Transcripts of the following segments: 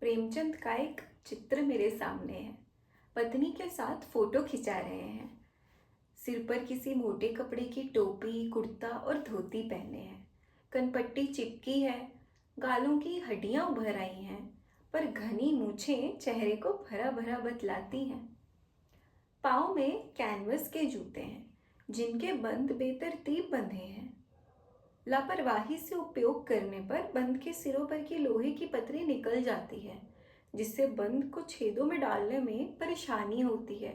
प्रेमचंद का एक चित्र मेरे सामने है। पत्नी के साथ फोटो खिंचा रहे हैं। सिर पर किसी मोटे कपड़े की टोपी, कुर्ता और धोती पहने हैं। कनपट्टी चिपकी है, गालों की हड्डियां उभर आई हैं, पर घनी मूछें चेहरे को भरा भरा बतलाती हैं। पाँव में कैनवस के जूते हैं, जिनके बंद बेतरतीब बंधे हैं। लापरवाही से उपयोग करने पर बंद के सिरों पर की लोहे की पतरी निकल जाती है, जिससे बंद को छेदों में डालने में परेशानी होती है।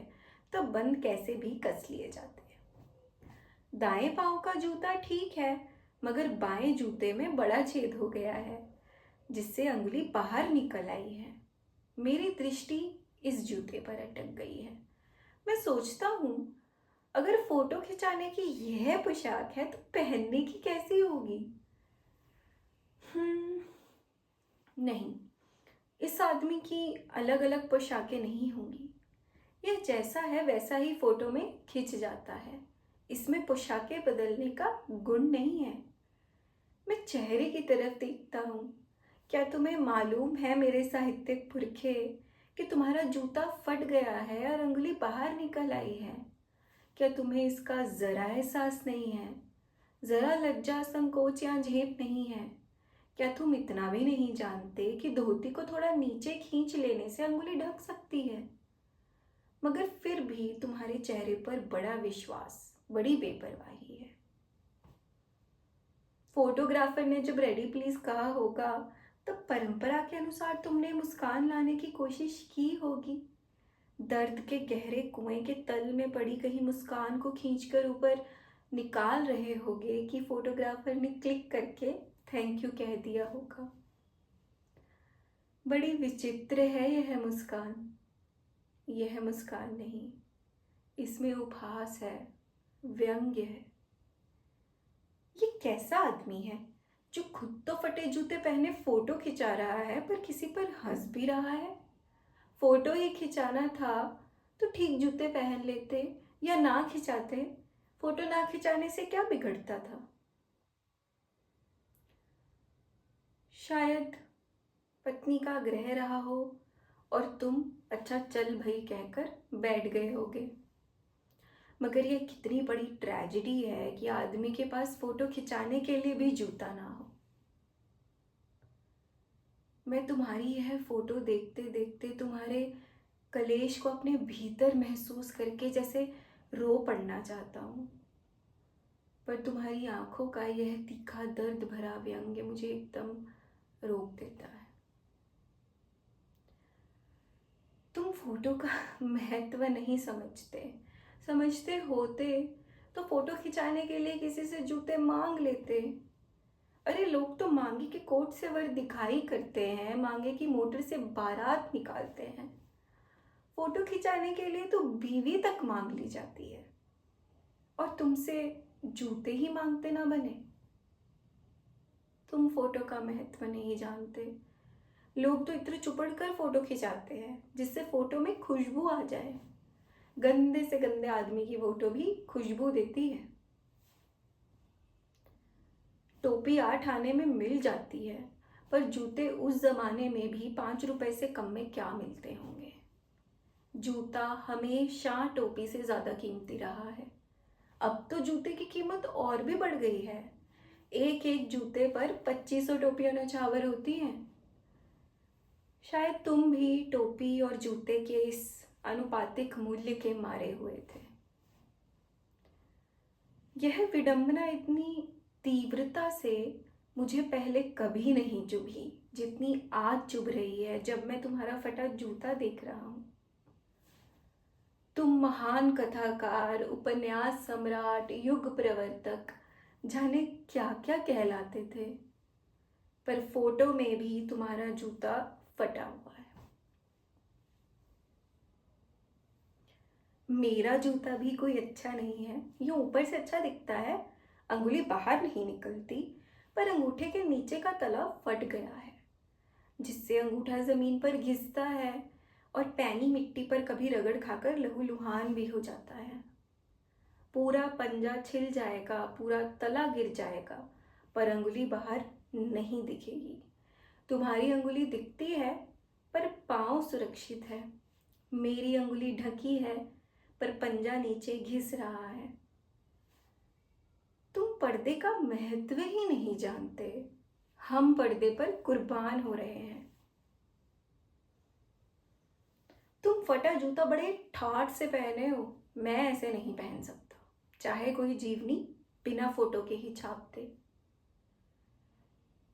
तब बंद कैसे भी कस लिए जाते हैं। दाएं पांव का जूता ठीक है, मगर बाएं जूते में बड़ा छेद हो गया है, जिससे अंगुली बाहर निकल आई है। मेरी दृष्टि इस जूते पर अटक गई है। मैं सोचता हूँ, अगर फोटो खिंचाने की यह पोशाक है तो पहनने की कैसी होगी? नहीं, इस आदमी की अलग अलग पोशाकें नहीं होंगी। यह जैसा है वैसा ही फोटो में खिंच जाता है। इसमें पोशाकें बदलने का गुण नहीं है। मैं चेहरे की तरफ देखता हूँ। क्या तुम्हें मालूम है मेरे साहित्यिक पुरखे कि तुम्हारा जूता फट गया है और अंगुली बाहर निकल आई है? क्या तुम्हें इसका जरा एहसास नहीं है? जरा लज्जा, संकोच या झेप नहीं है? क्या तुम इतना भी नहीं जानते कि धोती को थोड़ा नीचे खींच लेने से अंगुली ढक सकती है? मगर फिर भी तुम्हारे चेहरे पर बड़ा विश्वास, बड़ी बेपरवाही है। फोटोग्राफर ने जब रेडी प्लीज कहा होगा, तब परंपरा के अनुसार तुमने मुस्कान लाने की कोशिश की होगी। दर्द के गहरे कुएं के तल में पड़ी कहीं मुस्कान को खींचकर ऊपर निकाल रहे होगे कि फोटोग्राफर ने क्लिक करके थैंक यू कह दिया होगा। बड़ी विचित्र है यह मुस्कान। यह मुस्कान नहीं, इसमें उपहास है, व्यंग्य है। ये कैसा आदमी है जो खुद तो फटे जूते पहने फोटो खिंचा रहा है, पर किसी पर हंस भी रहा है? फोटो ही खिंचाना था तो ठीक जूते पहन लेते या ना खिंचाते। फोटो ना खिंचाने से क्या बिगड़ता था? शायद पत्नी का आग्रह रहा हो और तुम अच्छा चल भई कहकर बैठ गए होगे। मगर यह कितनी बड़ी ट्रेजेडी है कि आदमी के पास फोटो खिंचाने के लिए भी जूता ना हो। मैं तुम्हारी यह फोटो देखते देखते तुम्हारे कलेश को अपने भीतर महसूस करके जैसे रो पड़ना चाहता हूँ, पर तुम्हारी आंखों का यह तीखा दर्द भरा व्यंग्य मुझे एकदम रोक देता है। तुम फोटो का महत्व नहीं समझते। समझते होते तो फोटो खिंचाने के लिए किसी से जूते मांग लेते। अरे लोग तो मांगे के कोट से वर दिखाई करते हैं, मांगे की मोटर से बारात निकालते हैं। फोटो खिंचाने के लिए तो बीवी तक मांग ली जाती है, और तुमसे जूते ही मांगते ना बने। तुम फोटो का महत्व नहीं जानते। लोग तो इत्र चुपड़ कर फोटो खिंचाते हैं जिससे फोटो में खुशबू आ जाए। गंदे से गंदे आदमी की फोटो भी खुशबू देती है। टोपी 8 आने में मिल जाती है, पर जूते उस जमाने में भी 5 रुपए से कम में क्या मिलते होंगे। जूता हमेशा टोपी से ज्यादा कीमती रहा है। अब तो जूते की कीमत और भी बढ़ गई है। एक एक जूते पर 2500 टोपियां नौछावर होती हैं। शायद तुम भी टोपी और जूते के इस अनुपातिक मूल्य के मारे हुए थे। यह विडंबना इतनी तीव्रता से मुझे पहले कभी नहीं चुभी जितनी आज चुभ रही है जब मैं तुम्हारा फटा जूता देख रहा हूं। तुम महान कथाकार, उपन्यास सम्राट, युग प्रवर्तक, जाने क्या क्या कहलाते थे, पर फोटो में भी तुम्हारा जूता फटा हुआ है। मेरा जूता भी कोई अच्छा नहीं है। यूं ऊपर से अच्छा दिखता है, अंगुली बाहर नहीं निकलती, पर अंगूठे के नीचे का तला फट गया है, जिससे अंगूठा जमीन पर घिसता है और पैनी मिट्टी पर कभी रगड़ खाकर लहूलुहान भी हो जाता है। पूरा पंजा छिल जाएगा, पूरा तला गिर जाएगा, पर अंगुली बाहर नहीं दिखेगी। तुम्हारी अंगुली दिखती है, पर पाँव सुरक्षित है। मेरी अंगुली ढकी है पर पंजा नीचे घिस रहा है। तुम पर्दे का महत्व ही नहीं जानते। हम पर्दे पर कुर्बान हो रहे हैं। तुम फटा जूता बड़े ठाट से पहने हो। मैं ऐसे नहीं पहन सकता, चाहे कोई जीवनी बिना फोटो के ही छाप दे।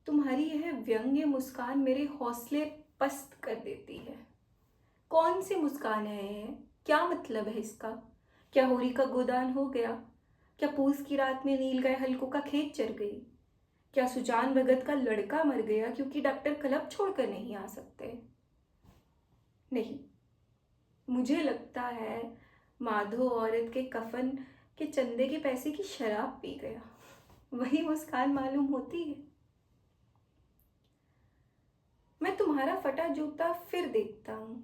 तुम्हारी यह व्यंग्य मुस्कान मेरे हौसले पस्त कर देती है। कौन सी मुस्कान है यह? क्या मतलब है इसका? क्या होरी का गोदान हो गया? क्या पूस की रात में नील गाय हल्कों का खेत चर गई? क्या सुजान भगत का लड़का मर गया क्योंकि डॉक्टर क्लब छोड़कर नहीं आ सकते? नहीं, मुझे लगता है माधो औरत के कफन के चंदे के पैसे की शराब पी गया। वही मुस्कान मालूम होती है। मैं तुम्हारा फटा जूता फिर देखता हूँ।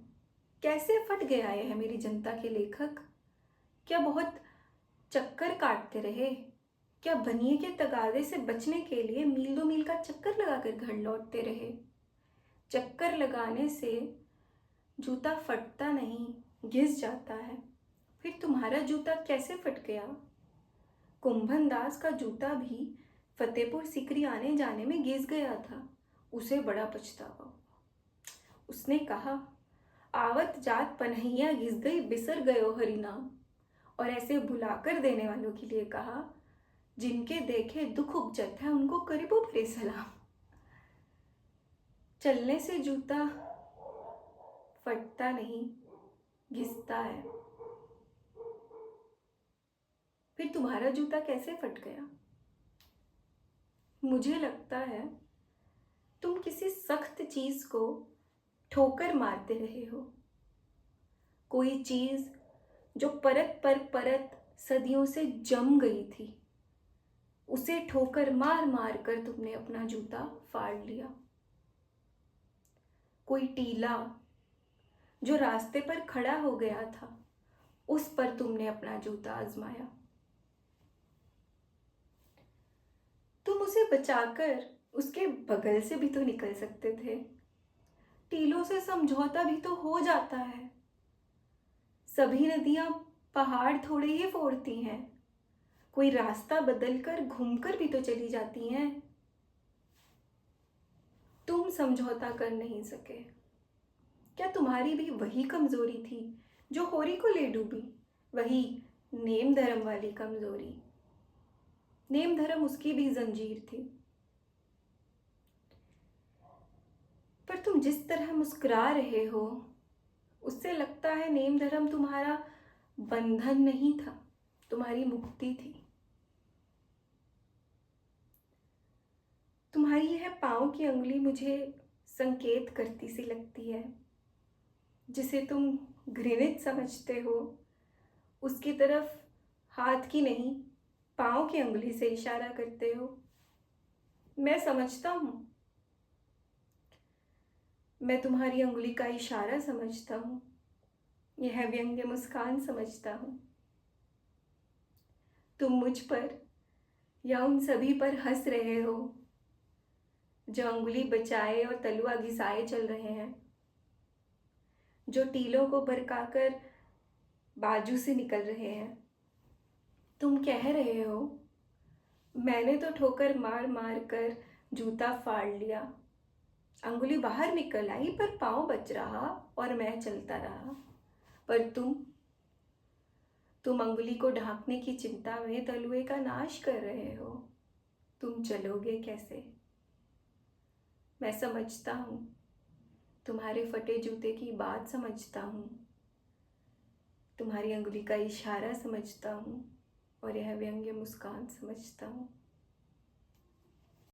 कैसे फट गया यह मेरी जनता के लेखक? क्या बहुत चक्कर काटते रहे? क्या बनिए के तगादे से बचने के लिए मील दो मील का चक्कर लगाकर घर लौटते रहे? चक्कर लगाने से जूता फटता नहीं, घिस जाता है। फिर तुम्हारा जूता कैसे फट गया? कुंभन दास का जूता भी फतेहपुर सिकरी आने जाने में घिस गया था। उसे बड़ा पछतावा। उसने कहा, आवत जात पनहिया घिस गई बिसर गयो हरिनाम। और ऐसे भुलाकर देने वालों के लिए कहा, जिनके देखे दुख उपजत है उनको करीबो भरे सलाम। चलने से जूता फटता नहीं, घिसता है। फिर तुम्हारा जूता कैसे फट गया? मुझे लगता है तुम किसी सख्त चीज को ठोकर मारते रहे हो। कोई चीज जो परत पर परत सदियों से जम गई थी, उसे ठोकर मार मार कर तुमने अपना जूता फाड़ लिया। कोई टीला जो रास्ते पर खड़ा हो गया था, उस पर तुमने अपना जूता आजमाया। तुम उसे बचाकर उसके बगल से भी तो निकल सकते थे। टीलों से समझौता भी तो हो जाता है। सभी नदियां पहाड़ थोड़े ही फोड़ती हैं। कोई रास्ता बदलकर घूमकर भी तो चली जाती हैं। तुम समझौता कर नहीं सके। क्या तुम्हारी भी वही कमजोरी थी जो होरी को ले डूबी? वही नेम धर्म वाली कमजोरी। नेम धर्म उसकी भी जंजीर थी। पर तुम जिस तरह मुस्कुरा रहे हो, उससे लगता है नेम धर्म तुम्हारा बंधन नहीं था, तुम्हारी मुक्ति थी। तुम्हारी यह पाँव की उंगली मुझे संकेत करती सी लगती है। जिसे तुम घृणित समझते हो, उसकी तरफ हाथ की नहीं, पाँव की उंगली से इशारा करते हो। मैं समझता हूँ। मैं तुम्हारी उंगली का इशारा समझता हूँ। यह व्यंग्य मुस्कान समझता हूँ। तुम मुझ पर या उन सभी पर हंस रहे हो जो अंगुली बचाए और तलुआ घिसाए चल रहे हैं, जो टीलों को बरकाकर बाजू से निकल रहे हैं। तुम कह रहे हो, मैंने तो ठोकर मार मार कर जूता फाड़ लिया, अंगुली बाहर निकल आई पर पाँव बच रहा और मैं चलता रहा। पर तुम अंगुली को ढांकने की चिंता में तलुए का नाश कर रहे हो। तुम चलोगे कैसे? मैं समझता हूँ। तुम्हारे फटे जूते की बात समझता हूँ। तुम्हारी अंगुली का इशारा समझता हूँ और यह व्यंग्य मुस्कान समझता हूँ।